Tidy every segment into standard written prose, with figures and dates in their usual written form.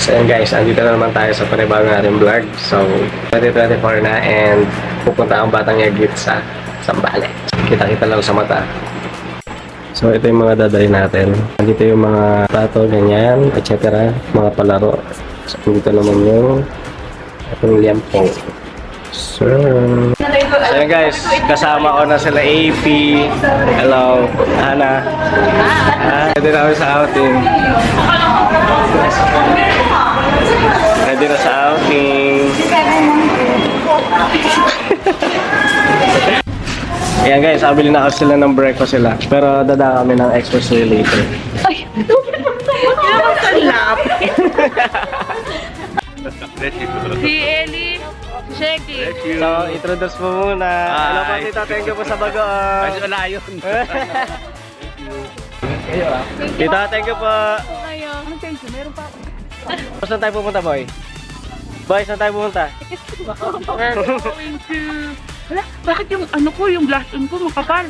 So yun guys, andito na naman tayo sa panibagong natin vlog. So 2024 na and pupunta ang Batang Yagit sa Sambales. Kita-kita lang sa mata. So ito yung mga dadali natin. Andito yung mga plato, ganyan, etc. Mga palaro. So andito naman yung itong liampong. So yun guys, kasama ko na sila AP. Hello, Hana. Ready na kami sa outing. Ready na sa outing. Ayan guys, abili na kasi sila ng breakfast sila. Pero dada kami ng expressway later. Ay, naman salap. Si Ellie, si Shaggy. So, introduce mo muna. Hello po tita, thank you po sa bagoong. Kasi wala yun. Tita, thank you po. Kayo. Thank you, meron pa ako. Saan tayo pupunta, boy? Boy, saan tayo pupunta? We're going to... Wala, bakit yung ano ko, yung blush on ko makapal?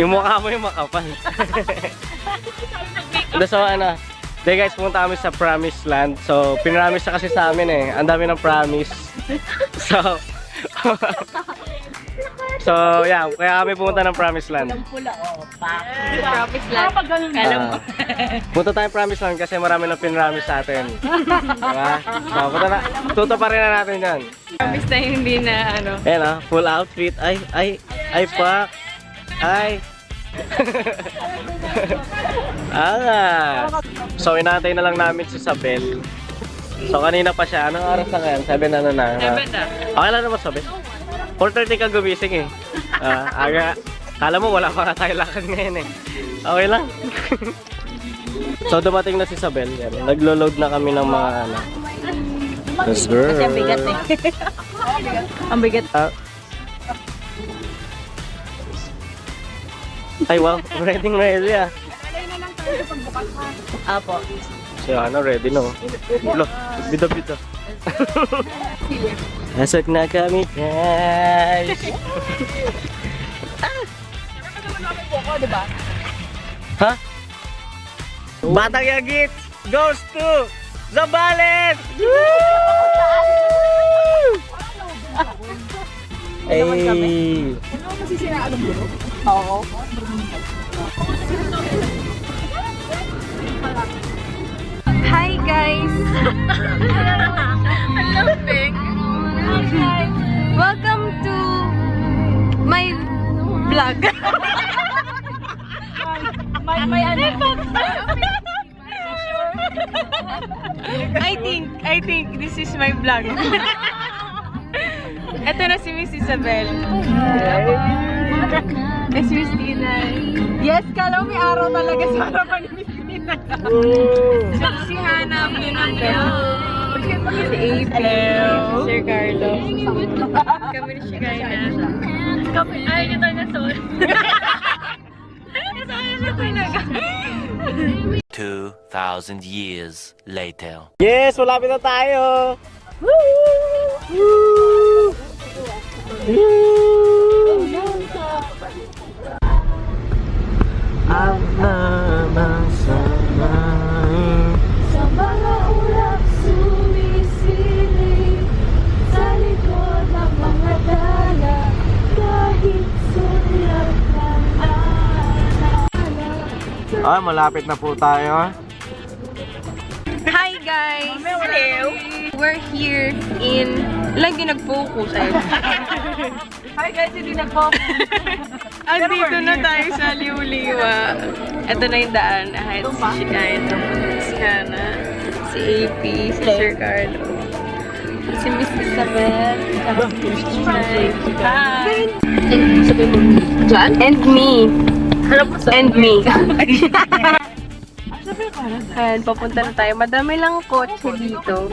Yung mukha mo yung makapal. So, ano? Day guys, pumunta kami sa Promised Land. So, pinramis na kasi sa amin eh. Ang dami ng promise. So, yeah. Kaya kami pumunta ng Promised Land. Pula, oh, pa. Promise lang. Alam mo. Punta tayo Promised Land kasi marami na pinramis sa atin. Diba? So, punta na. Tuto pa rin na natin yan. Promise na hindi na ano. Ayan ah, full outfit. Ay, pak. Ay. So, inaantay na lang namin si Sabel. So, kanina pa siya. Anong oras na ngayon? 7 ano na? 7 na. Okay lang naman, Sabel. 4:30 ka gumising eh. Aga. Kala mo wala pa nga tayo lakad ngayon eh. Okay lang. So, dumating na si Sabel. Yan. Naglo-load na kami ng mga ano. Yes, girl. Kasi ang bigat eh. Ang bigat. Ay, wow. Ready ah. Apo. So, ano, ready no? Lo, bida-bida. Nasok na kami, guys. Ha? Batang Yagit goes to Zambales! Ay. Oo. Hi guys! Welcome to my vlog. I think this is my vlog. Ito na si Miss Isabel. Miss Tina. Yes, kala may araw talaga sa harapan ni Miss Tina. Si Hana, Pinamyo. Si AP, si Sir Carlo. Kami ni Shigayna. Ay, ito na sol. Nasaan na talaga. 2,000 years later. Yes, malapit na tayo! Woo! Woo! Ang namasamay Sa mga ulap sumisilip sa likod ng mga dala kahit sulat ng Ah, malapit na po tayo. Hi guys! Hello! We're here in... Lang din nag-focus ay. Hi guys, hindi nag-focus. Andito na tayo sa Liuliwa. Ito na yung daan. Ahead si Shigayna, si Hana, si AP, si Sir Carlo, si Miss Isabel, hi! And me. And me. Ayan, papunta na tayo. Madami lang kotse dito.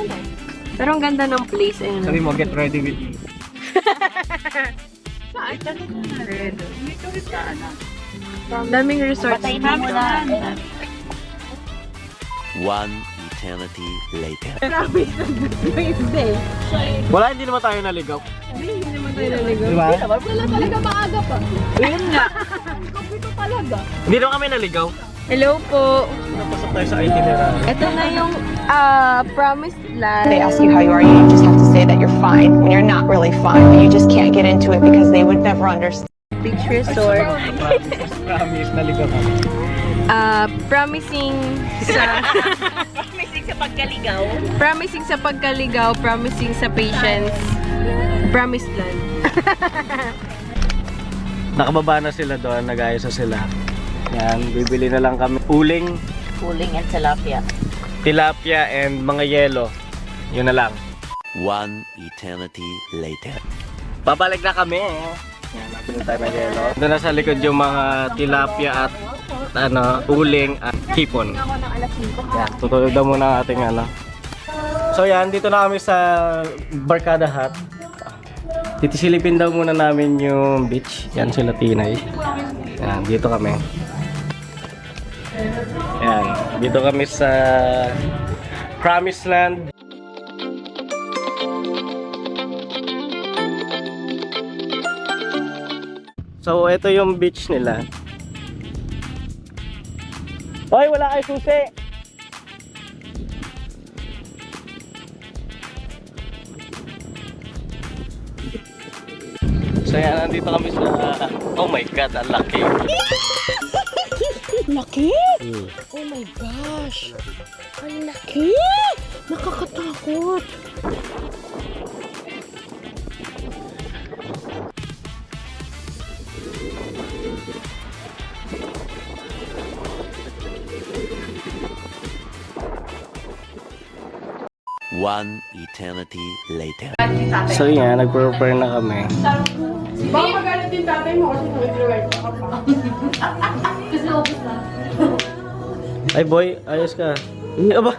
Pero ang ganda ng place. Ayun. Sabi mo, get ready with me. Daming resorts. One eternity later. Wala, hindi naman tayo naligaw. Hindi naman tayo naligaw. Diba? Wala talaga maaga pa. Ayun nga. Ito talaga. Hindi naman kami naligaw. Hello po. Napasok tayo sa itinerary. Ito na yung promised land. They ask you how you are, you just have to say that you're fine when you're not really fine, but you just can't get into it because they would never understand. Beach resort. Promise, naligaw kami. Promising sa promising sa pagkaligaw, promising sa patience. Promised land. Nakababa na sila doon, nag-ayos na sila. Yan, bibili na lang kami. Uling, Uling and tilapia. tilapia, and mga yelo. Yun na lang. One eternity later. Babalik na kami. Yan, nabili tayo ng yelo. Doon na sa likod yung mga tilapia at uling at hipon. Yan, tutulog daw muna ang ating So yan, dito na kami sa Barkada Hut. Titisilipin daw muna namin yung beach. Yan sila Tinay. Yan, dito kami. Yan, dito kami sa Promised Land. So, ito yung beach nila. Hoy, wala kay susi! So yan, nandito kami sa... Oh my God, ang laki! Laki? Oh my gosh! Ang laki! Nakakatakot! One eternity later. So yan, nag-prepare na kami. Baka magalit din tatay mo kasi nag-drive ka pa. Ay boy, ayos ka. Aba!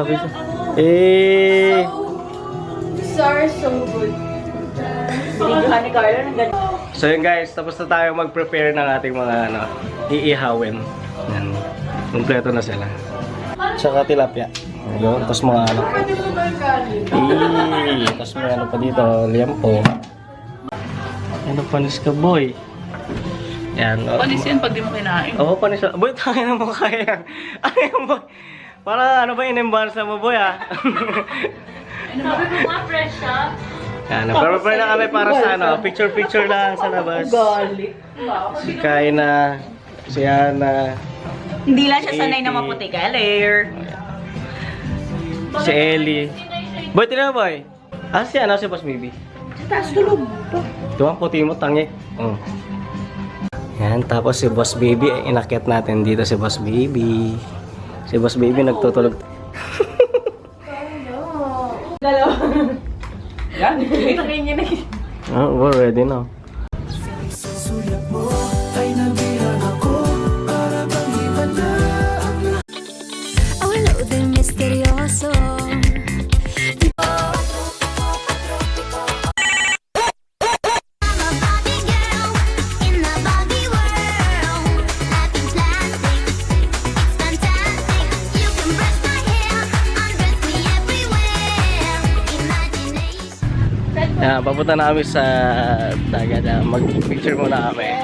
Bisa. Eh! Are so good. Videohan ni Carlo ng ganito. So yun guys, tapos na tayo mag-prepare ng ating mga iihawin. Yan. Kompleto na sila. Tsaka tilapia. Yun, tapos mga tapos may pa dito, liampo. Ano panis ka boy? Yan. Panis yan pag di mo kinain. Oo, panis ka. Boy, tayo na mo kaya. Ano yung boy? Para ano ba in-embarrass na mo boy ah? Sabi ko nga fresh siya. Yan, prepare na kami para sa picture-picture lang sa labas. Gali. Si Kaina, si Ana, Hindi lang siya sanay na maputi ka, layer. si Ellie. Boy, tinan mo boy. Si Boss Baby. Sa taas tulog. Ito ang puti mo, tangi. Yan, tapos si Boss Baby, inakyat natin dito si Boss Baby. Si Boss Baby nagtutulog. Yan. Itakin niya na. We're ready now. Ang loading misteryoso. Yan, papunta na kami sa dagat. Mag-picture muna kami.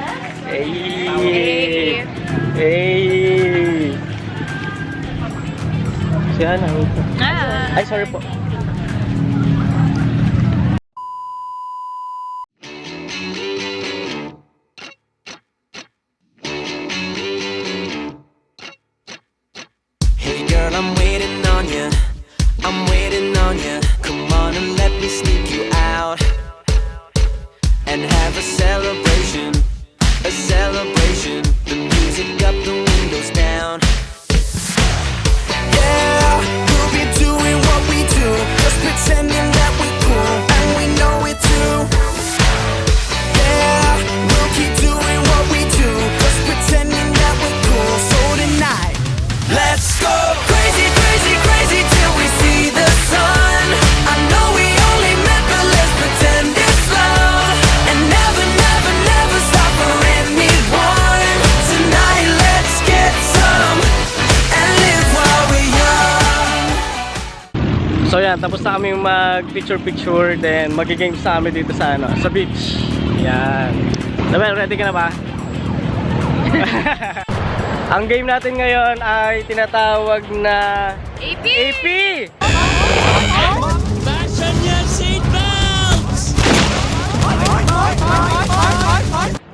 Hey! Hey! Si Ana. Ay, sorry po. Hey girl, I'm waiting on you. I'm waiting on you. Come on and let me sneak you out and have a celebration. A celebration. The music up, the windows down. Yeah, we'll be doing what we do. Just pretending that we're cool and we know it too. Yeah, we'll keep doing what we do. Just pretending that we're cool. So tonight, let's go crazy, crazy, crazy till we see the sun. I know we only met, but let's pretend it's love and never, never, never stop for anyone. Tonight, let's get some and live while we're young. So yan, tapos na kami mag-picture-picture, then magigames na kami dito sa sa beach. Yan. Nabel, ready ka na ba? Ang game natin ngayon ay tinatawag na AP! AP!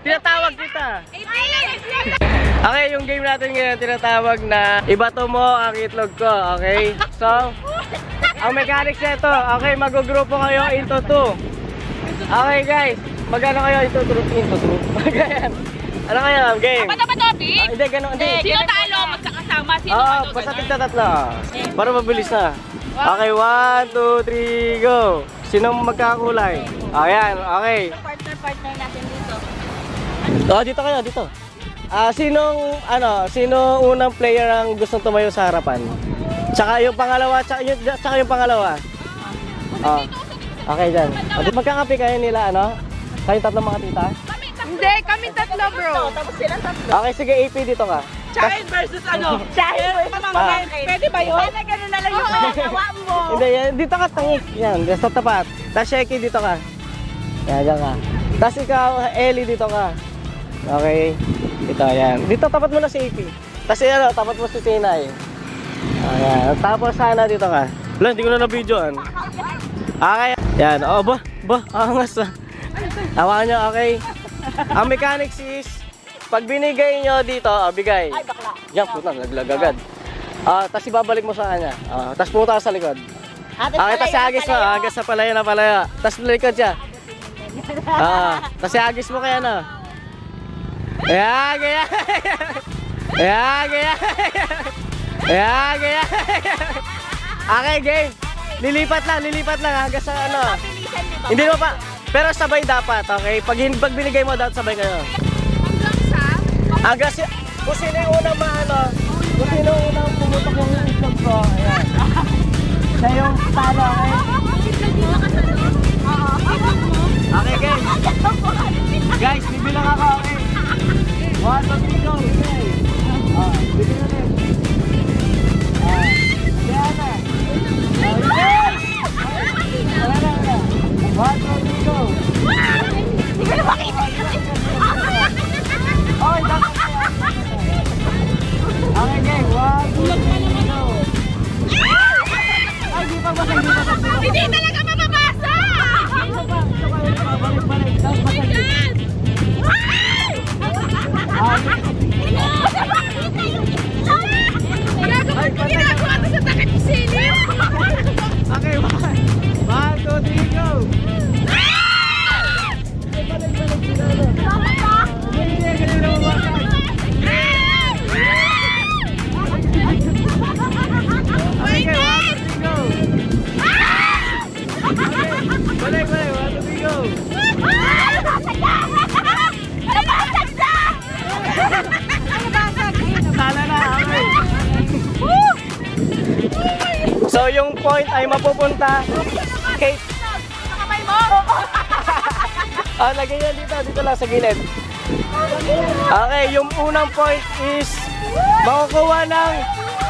Tinatawag kita! AP! Okay, yung game natin ngayon tinatawag na ibato mo ang itlog ko, okay? So, ang mechanics nito, okay, mag-grupo kayo into 2. Okay guys, magano kayo into 2? Ganyan. Ano kayo, game? Patabi! Hindi, gano'n. Hindi. Sino talo? Magkakasama? Sino Oo, ano? basta tigta-tatlo. Para mabilis na. Okay, 1, 2, 3, go! Sinong magkakakulay? Ayan, okay. Partner natin dito. Oh, dito kayo, dito. Sino unang player ang gustong tumayo sa harapan? Tsaka yung pangalawa, tsaka yung pangalawa. Oh. Okay, dyan. O, di magkakapi kayo nila, ano? Kayong tatlong mga tita? Hindi, kami tatlo bro. Tapos silang tatlo. Okay, sige, AP dito ka. Chahin versus ano? Chahin versus Pwede ba yun? Pwede ganun na lang yung gawa mo. Hindi, yan. Dito ka, tangik. Yan, sa tapat. Tapos, Sheki, dito ka. Yan, dyan ka. Tapos ikaw, Ellie, dito ka. Okay. Dito, yan. Dito, tapat mo na si AP. Tapos, tapat mo si Sinay. Ayan. Tapos, sana dito ka. Wala, hindi ko na na-videoan. Okay. Yan. Oh, angas na. Hawakan nyo, okay. Ang mechanics is, pag binigay nyo dito, bigay. Ay, bakla. Yan, puta, naglag agad. Tapos ibabalik mo sa kanya. Tapos pumunta ka sa likod. Okay, tapos agis mo. Agis sa palayo na palayo. Tapos likod siya. Tapos agis mo kaya na. Ayan, gaya. Ayan, gaya. Ayan, gaya. Okay, game. Lilipat lang hanggang sa ano. Hindi mo pa. Pero sabay dapat, okay? Pag binigay mo, dapat sabay kayo. Hanggang sa... Kung sino yung unang kung sino yung unang pumutok yung itlog ko, ayan. Siya yung talo, okay? Okay, guys. Guys, bibilang ako, okay? 1, 2, 3, go, okay? Bigyan na rin. Kaya na. Wala. 1, 2, 3, go. Hindi ko na makita. Okay, dapat kaya. Okay, game. 1, 2, 3, go. Ay, di pa basa. Hindi talaga mababasa! Balik. Tapos basa. Gago, ba't mo ginagawa ito sa takip ko sili? Okay, 1, 2, 3, go. Balik, 1, 2, 3, go. Tala na, okay. So yung point ay mapupunta kay... Kamay mo! Lagay yan dito lang sa gilid. Okay, yung unang point is makukuha ng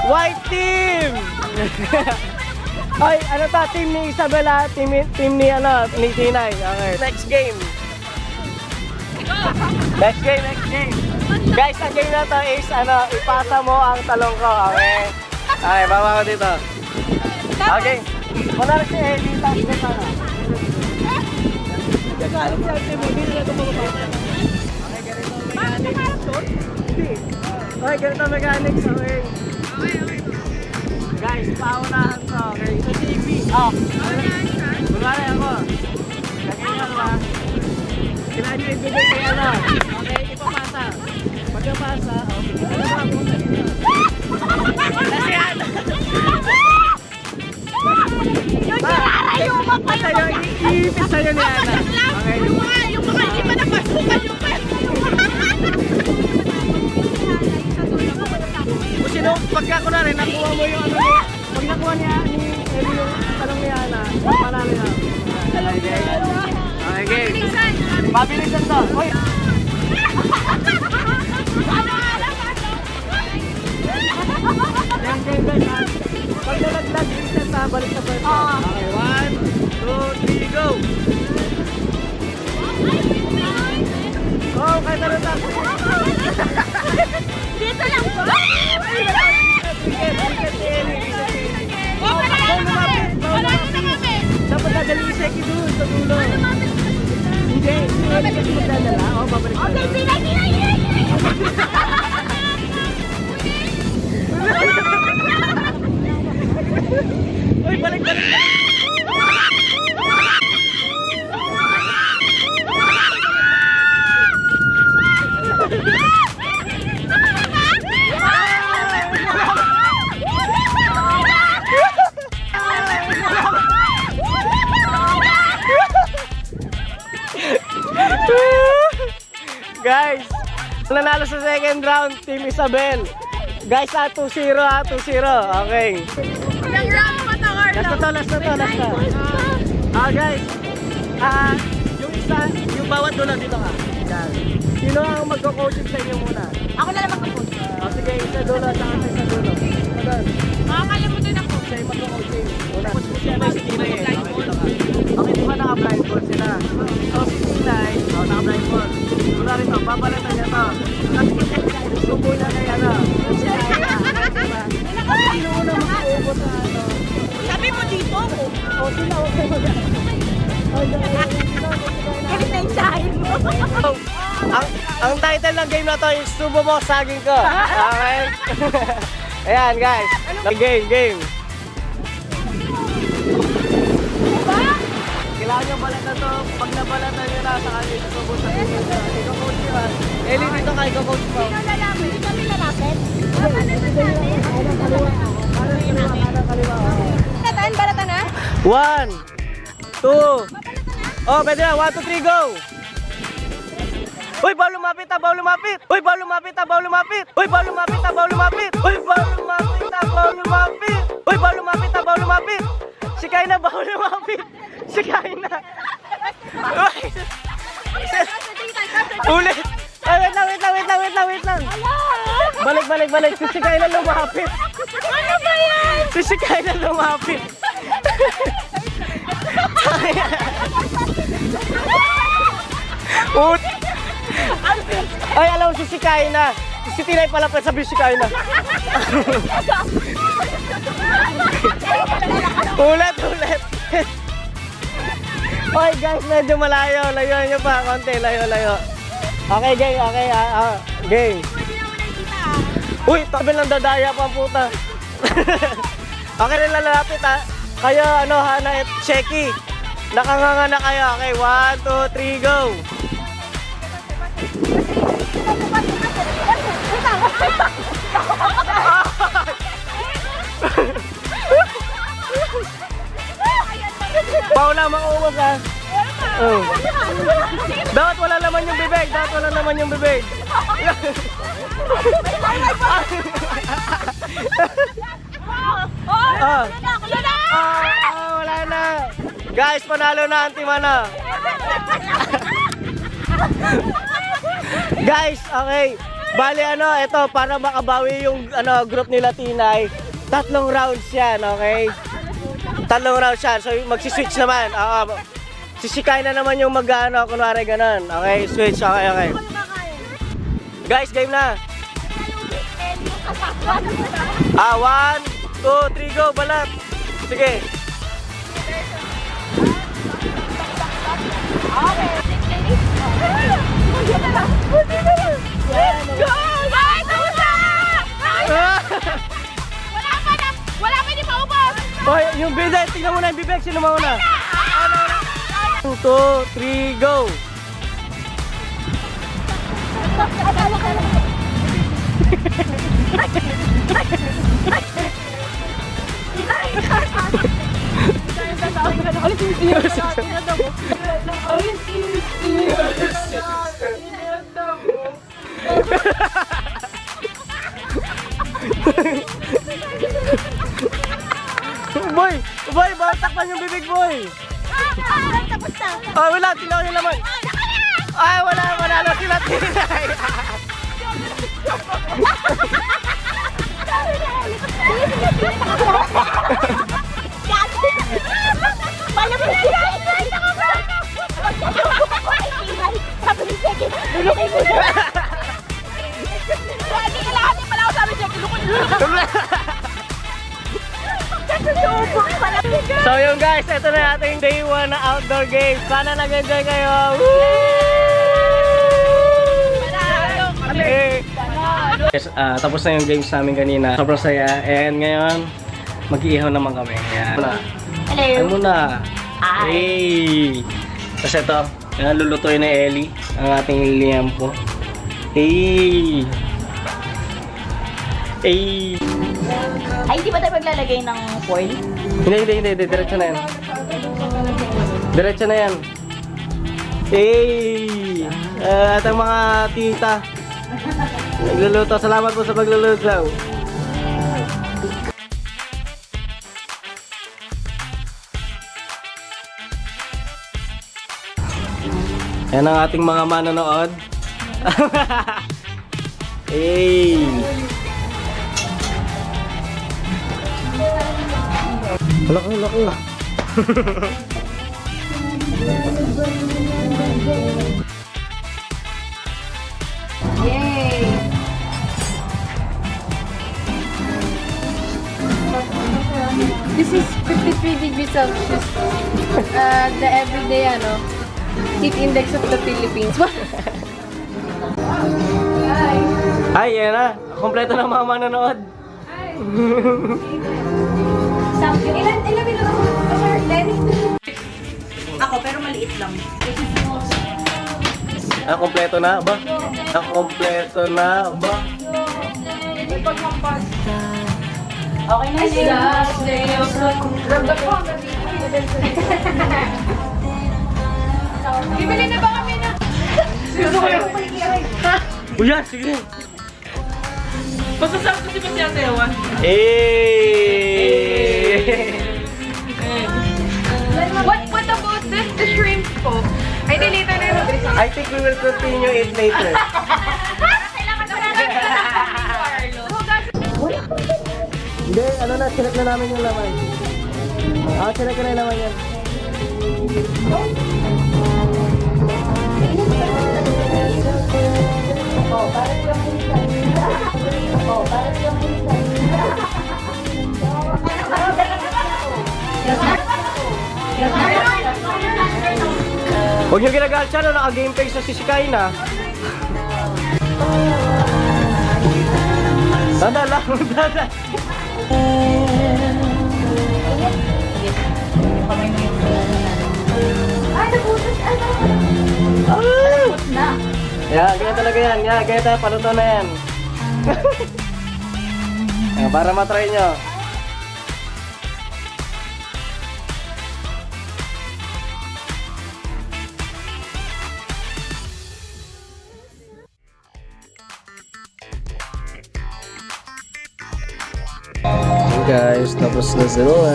white team. Ay, ano ta? Team ni Isabela, team ni Tinay. Okay, next game. Next game. Guys, ang game na to is ipasa mo ang talong ko, okay? Okay, baba ko dito. Okay. Muna rin si Ellie, tapos na sana. Okay, ganito mechanics, okay? Guys, paunahan ko, okay? Ito si EP. Kunwari ako. Ganyan ba? Kailangan nyo ibigay kay okay, ipapasa. Pagkapasa, okay. Ano ba po? Kasi ano? Larayo mo pa yung Iipit sa'yo ni Ana. Okay. yung mga hindi pa napasukan yung Kung sino, pagka kunwari, nakuha mo yung pag nakuha niya ni Ellie yung tanong ni Ana, panalo na. Okay. Mabilisan to. Hoy! Yan. Pag nalaglag, reset ha, balik sa pwesto. Okay, 1, 2, 3, go! Oh, kahit ano tayo. Hindi Dito lang po. Wala na kami. Dapat dadali si Seki doon sa dulo. Hindi, hindi kasi magdadala. Oo, babalik ka. Okay, pinay. Uy, balik. Guys, nanalo sa second round, Team Isabel. Guys, 2-0 ha, 2-0. Okay. Ilang round pa to, Carlo? Last na to. Guys. Yung isa, yung bawat dulo dito ka. Yan. Sino ang magko-coaching sa inyo muna? Ako na lang mag-coach. Sige, isa dulo, saka isa dulo. Adan. Makakalimutin ako. Siya yung magko-coaching. Una. Siya na si Tinay eh. Okay, dito ka. Okay, di ba naka-blindfold sila? So, si Tinay, naka-blindfold. Wala rin to, babalatan niya to. Subo niya kay ano. Sino una mag-uubot na ano? Sabi mo dito ako. O, sila, okay Galit na yung sahin mo. ang title ng game na to is Subo Mo, Saging Ko. Okay? Ayan guys. Game. Kailangan nyo balatan to. Pag nabalatan nyo na sa kanya, susubo sa game. Iko-coach nyo. Eli, dito ka, iko-coach mo. Sino lalapit? Hindi kami lalapit. Balatan na? 1, 2. Oh, pwede na. 1, 2, 3, go! Uy, bawal lumapit. Uy, bawal lumapit. Uy, bawal lumapit. Sikay na, bawal lumapit. Uy! Ulit! Ay, wait lang. Balik. Sisikay na lumapit. Ano ba yan? Sisikay na lumapit. Ay, alam mo, sisikain na. Si Tinay pala pa sabi sisikain na. Ulit. Okay guys, medyo malayo. Layuan nyo pa, konti. Layo. Okay, game. Game. Uy, tabi lang dadaya pa ang puta. Okay rin lalapit ha. Kayo, Hana at Sheki. Nakanganga na kayo. Okay, 1, 2, 3, go. Paula, makuubos ha. Oh. Dapat wala naman yung bibig. Wala na. Guys, panalo na ang team ano. Guys, okay. Bali ito para makabawi yung group nila Tinay. 3 rounds yan, okay? 3 rounds yan. So magsi-switch naman. Sisikay na naman yung kunwari ganun. Okay, switch. Okay. Guys, game na. 1, 2, 3, go, balat. Sige. Ay, tawsa! Wala pa, di maubos! Hoy, yung bibig, tingnan mo na yung bibig. Sino mauna? 1, 2, 3, go. Boy, bawal takpan yung bibig, boy. Tapos na. Wala, tingnan yung laman. Ay, wala na sila Tinay. Sabi ni Seki, lulukin mo na. Sabi ka lahat So yun guys, ito na ating day 1 na outdoor games. Sana nag-enjoy kayo. Woo! Yes, tapos na yung games namin kanina. Sobrang saya. And ngayon, mag-iihaw naman kami. Ayan. Hello. Ano muna? Hey! Tapos ito, lulutuin na Ellie, ang ating liampo. Hey! Hey! Ay, di ba tayo maglalagay ng foil? Hindi. Diretso na yan. Diretso na yan. Hey! At ang mga tita. Nagluluto. Salamat po sa pagluluto. Yan ang ating mga manonood. Hey! Laki. Yay! This is 53 degrees Celsius. The everyday heat index of the Philippines. Ay, yan na. Kompleto na mga manonood. Ilan minuto ko, sir? Lenny? Ako, pero maliit lang. Kompleto na ba? Kompleto na ba? Okay na yun. Bibili na ba kami na? Uyan, sige. Masasarap kasi ba siya sayawan? What about the shrimp po? Ay, later na yun. I think we will continue it later. Kailangan pa natin Carlo. Hindi, sinag na namin yung laman. Sinag ka na yung laman yan. Huwag niyo ginagalit siya, naka-game face na si Sky na. Tanda lang, tanda. Yan, ganyan talaga yan. Yan, ganyan tayo, paluto na yan. Yan, para matry nyo. Okay guys, tapos na sila.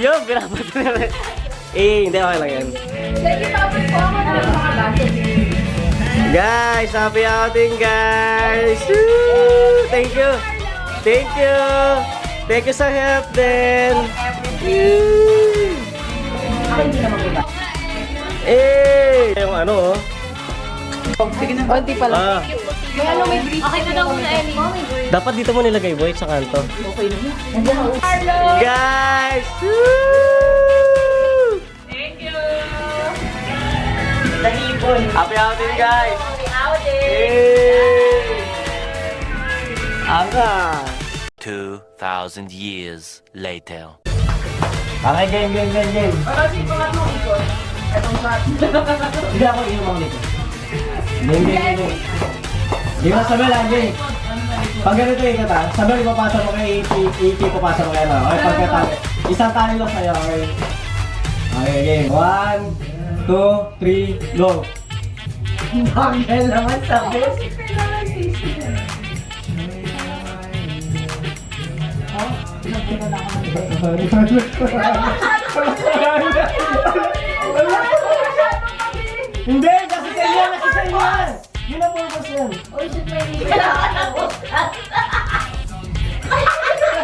Yung binabat na rin. Hindi okay lang yan. Guys, happy outing guys! Woo! Thank you! Thank you sa help din! Yung ano Konti pa lang. May brief. Okay na daw muna, Ellie. dapat dito mo nilagay boy sa kanto. Carlo! Guys! Woo! Thank you! Happy outing guys! Happy outing! Anga! 2,000 years later. Okay, game. Kasi pangatlo ikot. Etong shot. Hindi ako inuman nito. Game. Di ba sabi lang, game. Pag ganito yung kata, sabi ipapasa mo kay AP, papasa mo kay ano. Okay, pagkatali. Isang tali lang sa'yo, okay? Okay, game. 1, 2, 3, go! Banggal naman sabi. Hindi! Kasi sa'yo yan! Yun ang purpose yan. Kailangan ako. Hoy, tanggalin!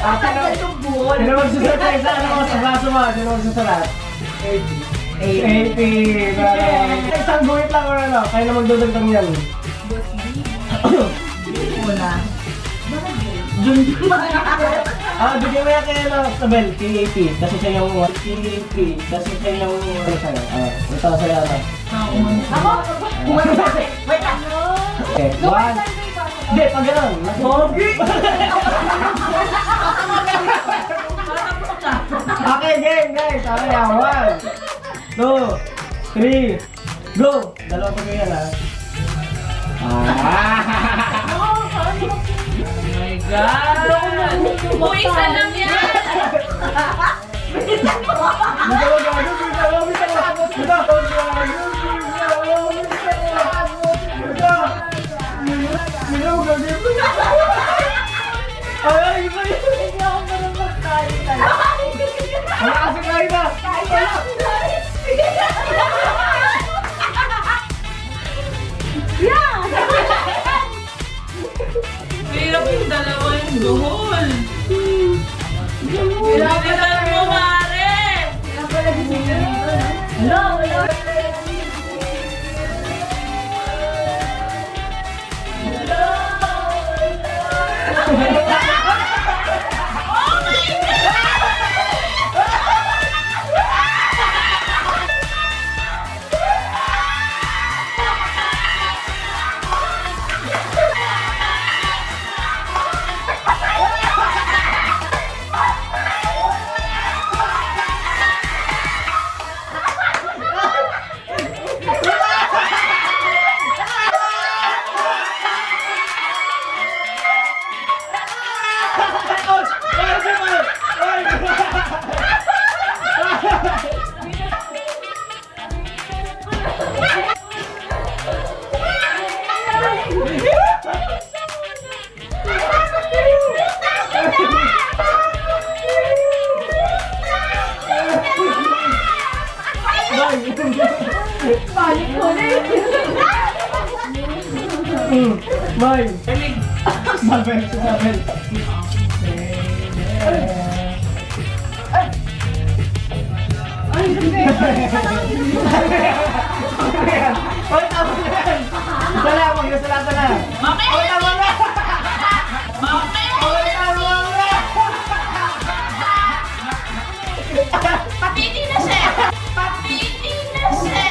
Sino magsusulat kayo sa ano mo? Sa braso mo? Sino magsusulat? 80. Isang guhit lang or ano? Kaya na magdudagdag yan. Bigyan mo yan kay ano, Sabel, P80. Kasi siya yung P80. Kasi siya yung ano siya. Ito sa'yo ano. Wait lang. Okay, one. Hindi, pag gano'n. Okay, game, guys. Okay, one, two, three, go! Dalawa pa ganyan, ha? Isa lang yan! Hirap yung dalawa yung duhol. Bilisan mo, Mare! Mine! Sabel, Sabel. Hoy, tama na yan! Isa lang, magkasalata na! Hoy, tama na! Hoy, tama na! Papiti na siya! Papiti na siya!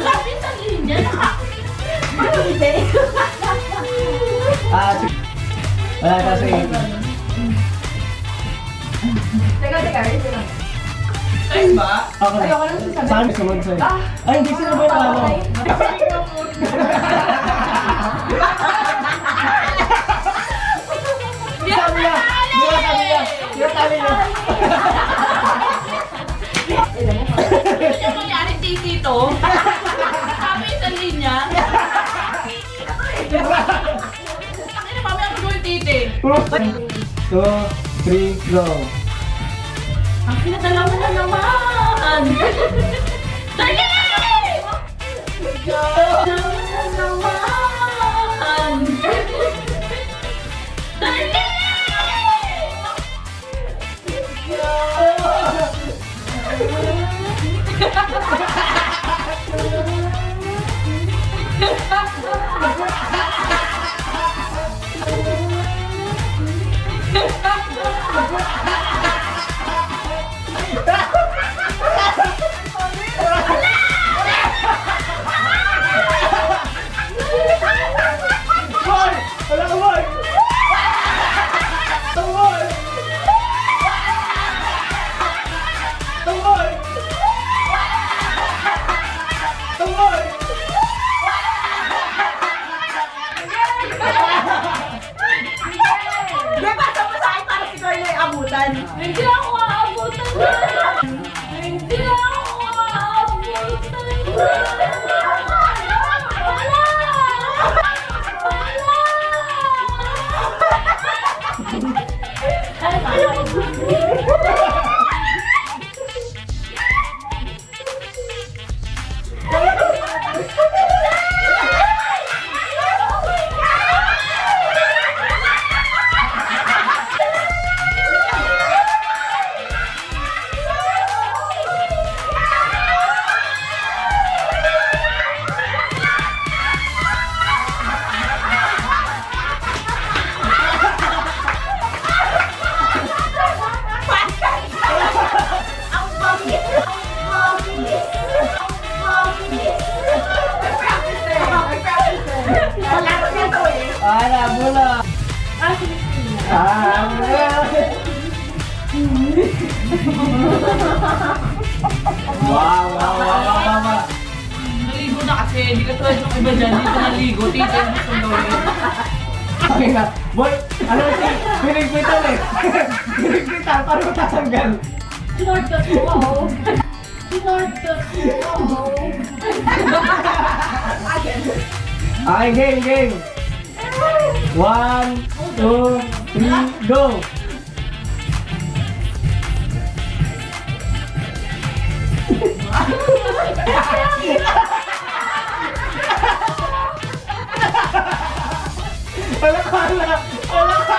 Lapit ang linya na! Wala kasi. Teka, wait lang. Ay ba? Ako na. Sa akin, sumunod sa'yo. Ay, hindi sila ba yung ano? Sabi niya! Di ba sabi niya? Di ba sabi niya? Ano yung mangyari titi to? Sabi sa linya. Ang ina, mamaya ko yung titi. 2, 3, go! Ang pinadala mo na naman! Dali! Dali na naman! Dali! Wow, wow, wow, wow, wow. Naligo na kasi, hindi ka tulad ng iba dyan, hindi ka naligo, tita yung gusto gawin. Okay na. Boy, ano si? Pinigpitan eh. Pinigpitan, paano matatanggal? Shortcut mo ako. Shortcut mo ako. Okay, game, game. 1, 2, 3, go! Wala ka na! Wala ka!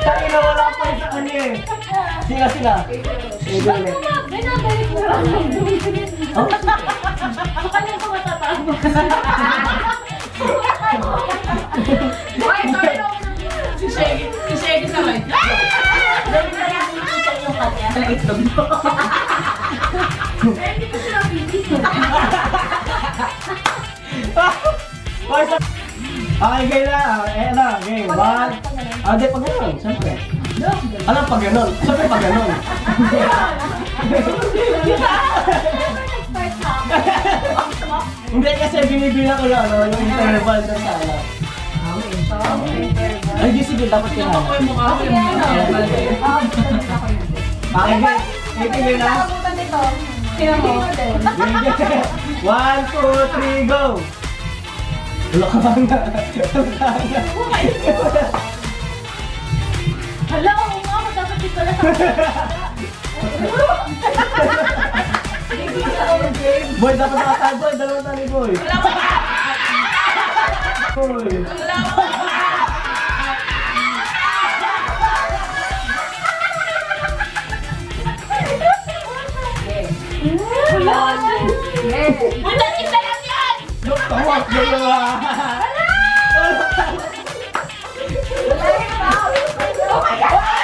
Tayo na wala pa sa kanya eh. Sila sila. Sige ulit. Binabalik mo lang. Sa kanya ko matatama. Si Shaggy sa light. Dami na lang sa iyong kanya. Itlog mo. Hindi ko sila pipis. Okay, game na. Eh, ano, game. 1. Ah, di, pag ganun. Siyempre. Alam, pag ganun. Siyempre, pag ganun. Hindi kasi binibilang ko lang, ano, yung interval na sa ano. Ay, di sige, dapat kailangan. Ako yung mukha ko yung mukha. Okay, game. Game na. Nakabutan nito. Tingnan mo. 1, 2, 3, go! Wala ka ba na? Hala, oo nga. Dapat dito lang. Boy, dapat nakatag, boy. Dalawang tali, boy. Boy. Bulan isa lang yan! Tawag mo na. Oh my God!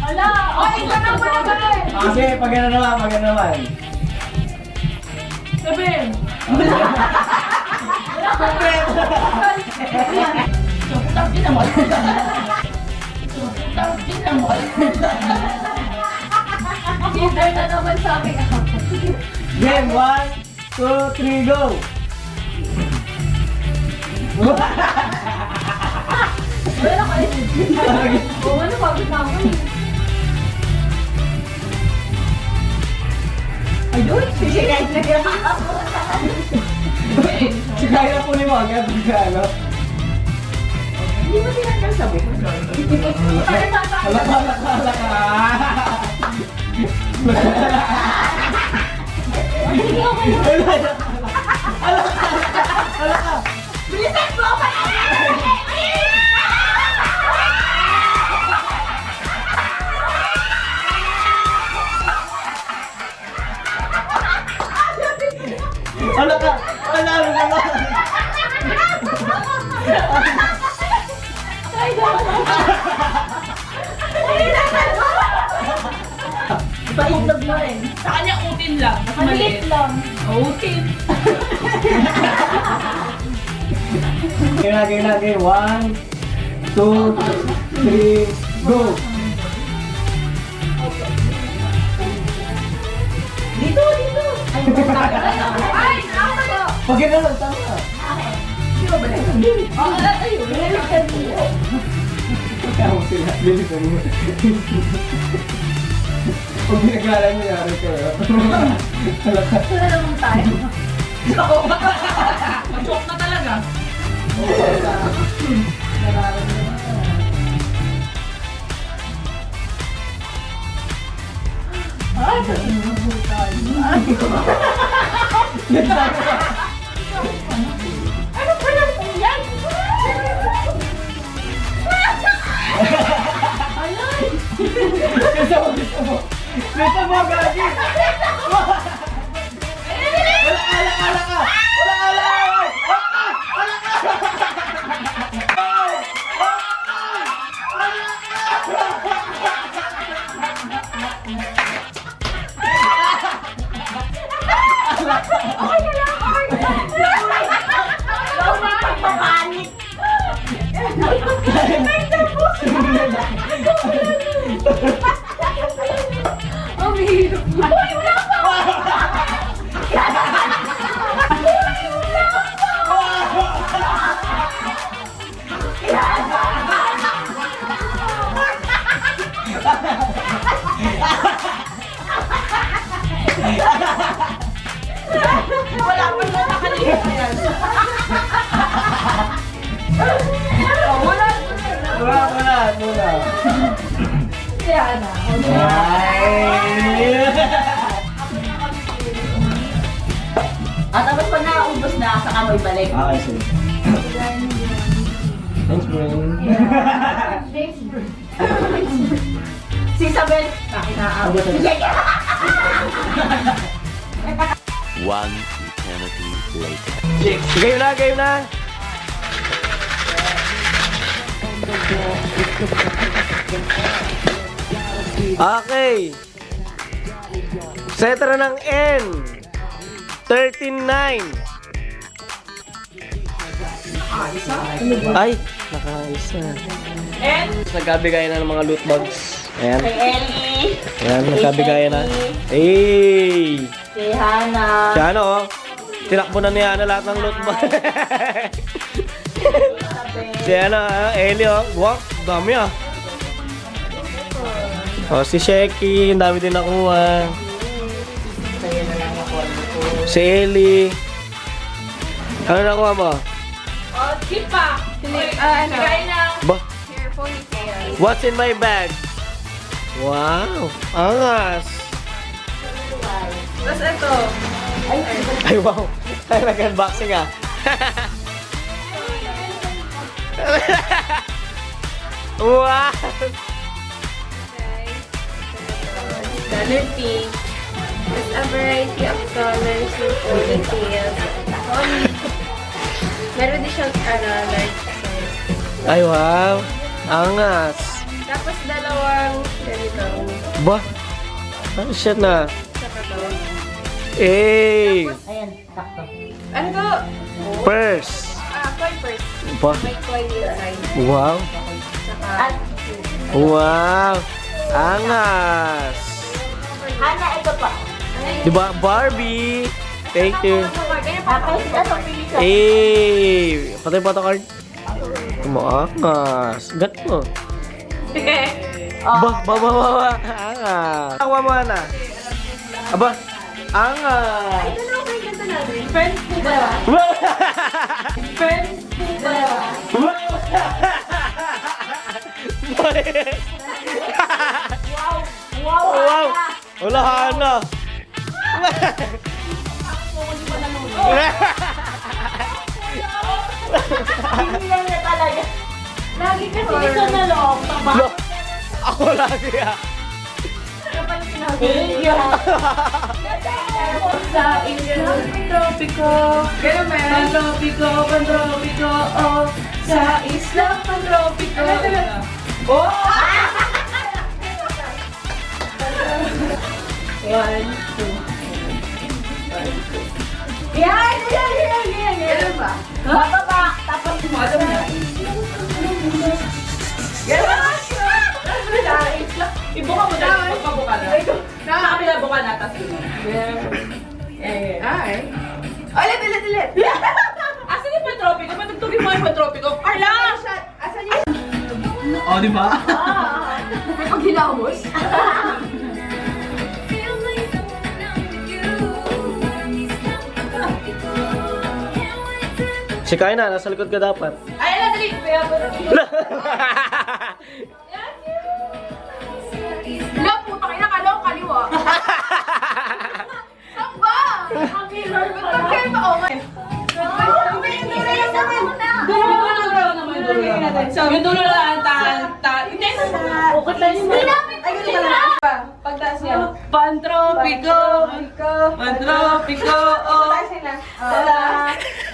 Hala! Ay, ikaw na ba naman? Kasi, pag ano naman, pag ano naman. Sabi! Tapos na mo. Tapos na mo. Giver na naman sa akin ako. Game, 1, 2, 3, go! Wala ka eh. Oo, ano, pagod na ako eh. Ayun, kahit nag-iakap. Si Kaya po ni Maga, ano? Hindi mo tinanggal sa buko. Sige, okay lang. Bilisan mo! Ano ka? Panalo na ba? Paitlog mo rin. Sa kanya utin lang. Mas Maliit maliit. lang. Utin. Game na. 1, 2, 3, go! Dito. Ay, ako na. Pag gano'n, tama. Ayun, nililikan mo. Kaya mo sila, bilisan mo. Kung ginagalan mo yari ko. Wala naman tayo. Mag-choke na talaga. Ano ba lang yan? Gusto mo. Gusto mo, Gagi! Wala ka! Ang hirap. Uy, wala pa! Wala pa na nakalita yan. Wala. Kaya na. At tapos pag nakaubos na, saka mo ibalik. Okay, sige. Thanks, bro. Si Isabel, kakinaawa. One eternity later. Game na. Okay. Setra ng N. 13-9. Ay, nakaisa. And, Nagkabigay na ng mga loot bags. Ayan. kay Ellie, Ayan, nagkabigay na. Hey! si Hannah, Si ano, oh. Tinakbo na niya na lahat ng loot bag. Si ano, Ellie, oh. Wow, dami ah. Oh, si Sheki, ang dami din nakuha. Si Ellie. Ano nakuha mo? oh, skip pa. Ano? Kaya na. Ba? Your ponytail. What's in my bag? Wow, angas. Tapos ito. Ay, wow. Ay, nag-unboxing ah. Wow! Color pink. There's a variety of colors with ponytails. Meron din siyang large size. Ay, wow. Angas. Tapos dalawang ganito. Ba? Ano shit na? Sa katawan. Eh! Ano to? Purse. Coin purse. Ba? May coin inside. Wow. Saka, Wow. Angas. Hannah, ito pa. Diba? Barbie. Thank you. Tapos, ito, pili ka. Eh! Patay pa ito card. Tumakas. Gat mo. Ba. Angas. Tawa mo na. Aba. Angas. Ano okay ganda natin? Friends po ba? Friends po ba? Wow. Wala na. Hindi lang niya talaga. Lagi kasi ito na loob. Ako lagi ah. Sa islang pantropiko. Ganun ba yan? Pantropiko, oh. Sa islang pantropiko. Oh! 1, 2. Yan! Ganun ba? Bababa. Tapos Ganun ba? Ibuka mo dahil pagpabuka na. Nakakapila buka na, tapos yun. Ay. Ulit. Asan yung pantropiko? Matugtugin mo yung pantropiko. Ala! Asan yung... Oh, di ba? May paghilamos? Si Kaina, nasa likod ka dapat. Ay, ala, dali! Wala, puta kayo nakalaw kaliwa. Saan ba? Magkakail ba? Oh, may... Yung dulo lang, hindi. Ukot lang yun. Pagtaas niya. Pantropiko, oh.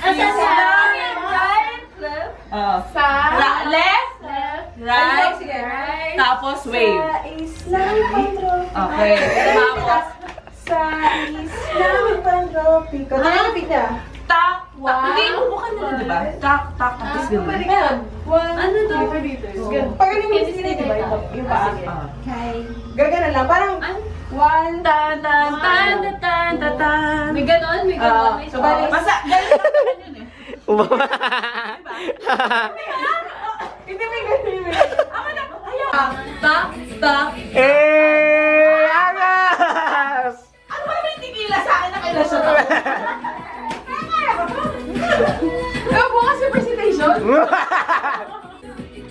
Asan sa? Right, left. Left. Right, Right. tapos wave. Sa islang pantropiko. Okay. Tapos, Sa islang pantropiko. Repeat na. tak, hindi, bubukan na lang, di ba? Tak, tapos gano'n. Meron. Ano to? Pag ano yung music nila, di ba? Yung paa. Gagana lang. Parang, one, Tan, tan, tan, tan, tan, tan. may ganon, may ganon. May So, basta, ganun lang yun eh. Hindi may ganon yung may ganon. Ako na, ayaw. Tak, tak. Angas! Ano ba naman yung tequila sa akin na kailan siya to? Pero bukas yung presentation.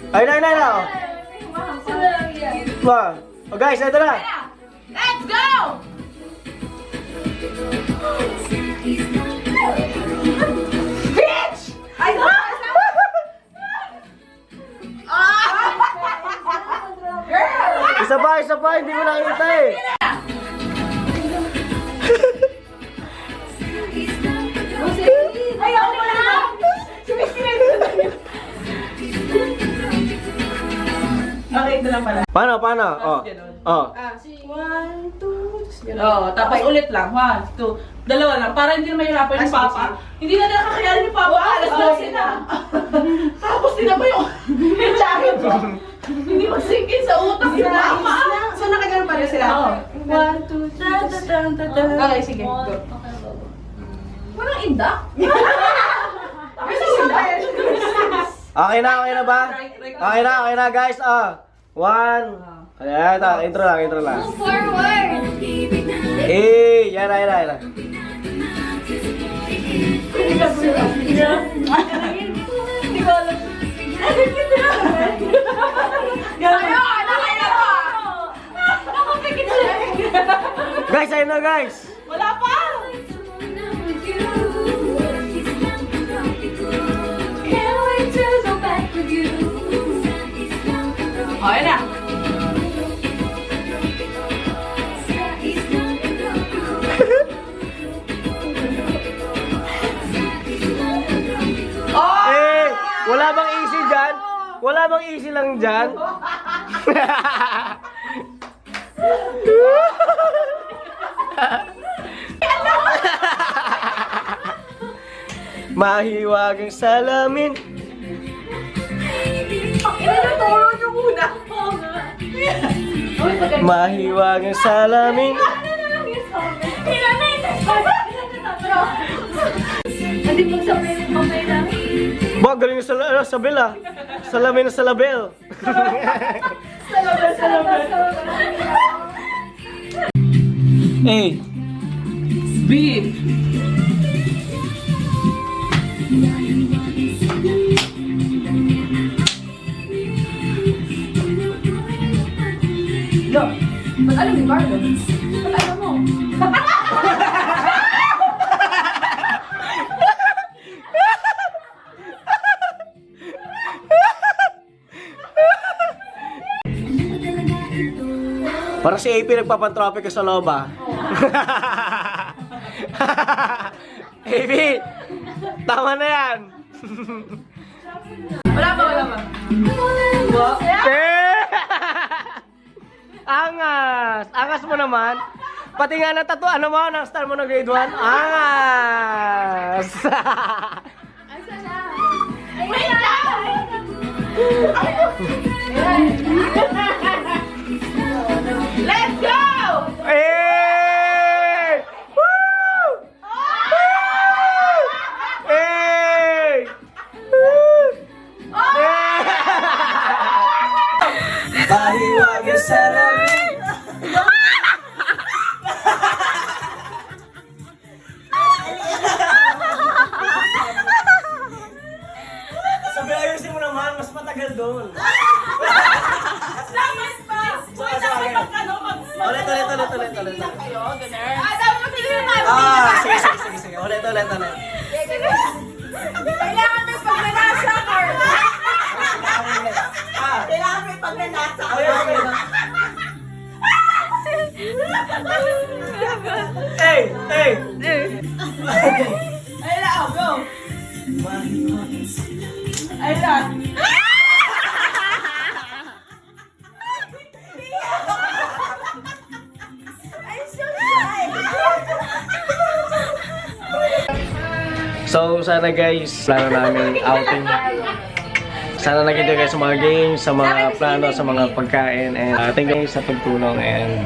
Ay, na. Oh, guys, ito na. Let's go! Bitch! Ay, Isa pa, hindi ko nakita eh. Ay, ako na lang! Si Miss Kinay. Okay, ito lang pala. Paano? Oh. One, two, Oo, tapos ulit lang. 1, 2, dalawa lang. Para hindi na mahirapan yung papa. Hindi na nakakayanin yung papa. Alas 12 na. Tapos tinaba yung jacket ko. Hindi mag-sink-in sa utak yung mama. So, nakaganon pa rin sila? Oo. 1, 2, 3. Okay, sige. Go. Walang indak. Okay na ba? Okay na guys. One. Ayan, intro lang. Forward! Yan na. Hindi ko alam. Guys, ayun na guys. Wala pa! Okay na. Wala bang easy dyan? Wala bang easy lang dyan? Mahiwagang salamin. Tinuturo niyo muna. Mahiwagang salamin. Hindi magsabay yung kamay namin. Ba, galing sa, sa bel ah. Salamin sa label. A. B. Ba't alam ni Marlon? Ba't alam mo? Parang si AP nagpapantropic ka sa loob ah. AP, tama na yan. Wala pa, wala pa. Angas! Angas mo naman. Pati nga na tattoo, ano mo, ng star mo na grade 1? Angas! Wait lang! Let's go! Hey! Woo! Hey! Pahiwaga sa lamig. Sabi, ayusin mo naman, mas matagal doon. Ulit. Sige. Ulit. Kailangan may pagnanasa, Carl. Kailangan may pagnanasa. Hey! Ayun, go. Ayun. So, sana guys, plano namin outing. Sana nag-enjoy kayo sa mga games, sa mga plano, sa mga pagkain. And thank you guys sa pagtulong. And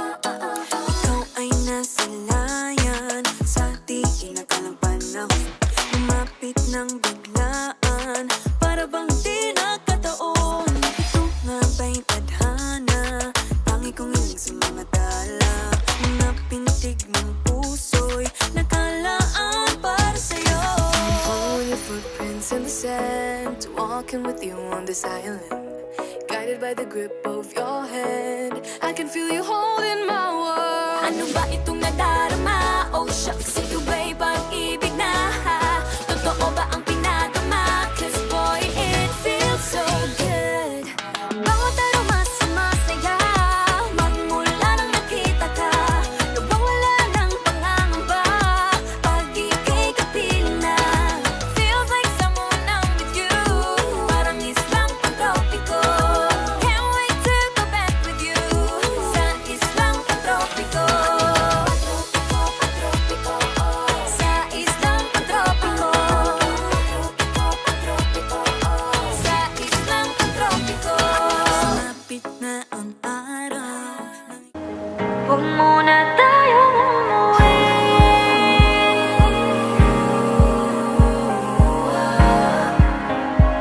Ikaw ay nasa layan sa di inakalang panahon. Lumapit ng biglaan para bang di nakataon. Ito nga ba'y tadhana? Tangi kong iling sa mga dala. Mga pintig ng puso'y nakalaan para sa'yo. Follow your footprints in the sand, walking with you on this island. Guided by the grip of your hand, I can feel you holding my world. Ano ba itong nadarama? Oh shucks, ito ba'y pag-ibig na? Totoo ba ang pinagama? 'Cause boy, it feels so good. Bawat aroma sumasaya, magmula nang nakita ka. Nawawala ng pangangamba, pag ika'y kapiling na. Feels like someone I'm with you, parang islang pantropiko. Can't wait to go back with you, sa islang pantropiko. Sa islang pantropiko. Sa islang pantropiko. Sumapit na ang araw. Huwag muna tayong umuwi.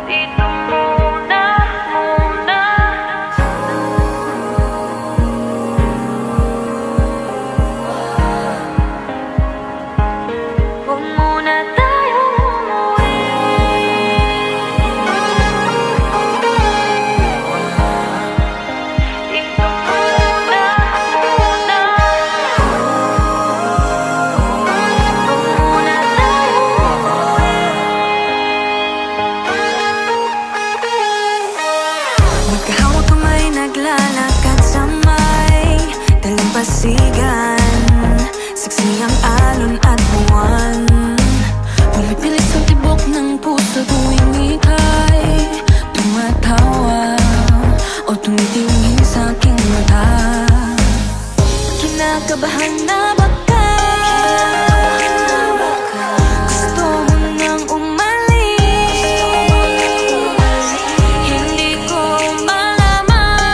Dito muna. Huwag muna tayong umuwi. Dito muna. Magkahawak kamay, naglalakad sa may dalampasigan. Saksi ang alon at buwan. Pumipilit sa tibok ng puso tuwing ika'y tumatawa o tumitingin sa aking mata. Kinakabahan na ba ka? Gusto mo nang umalis? Hindi ko malaman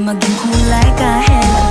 maging kulay kahit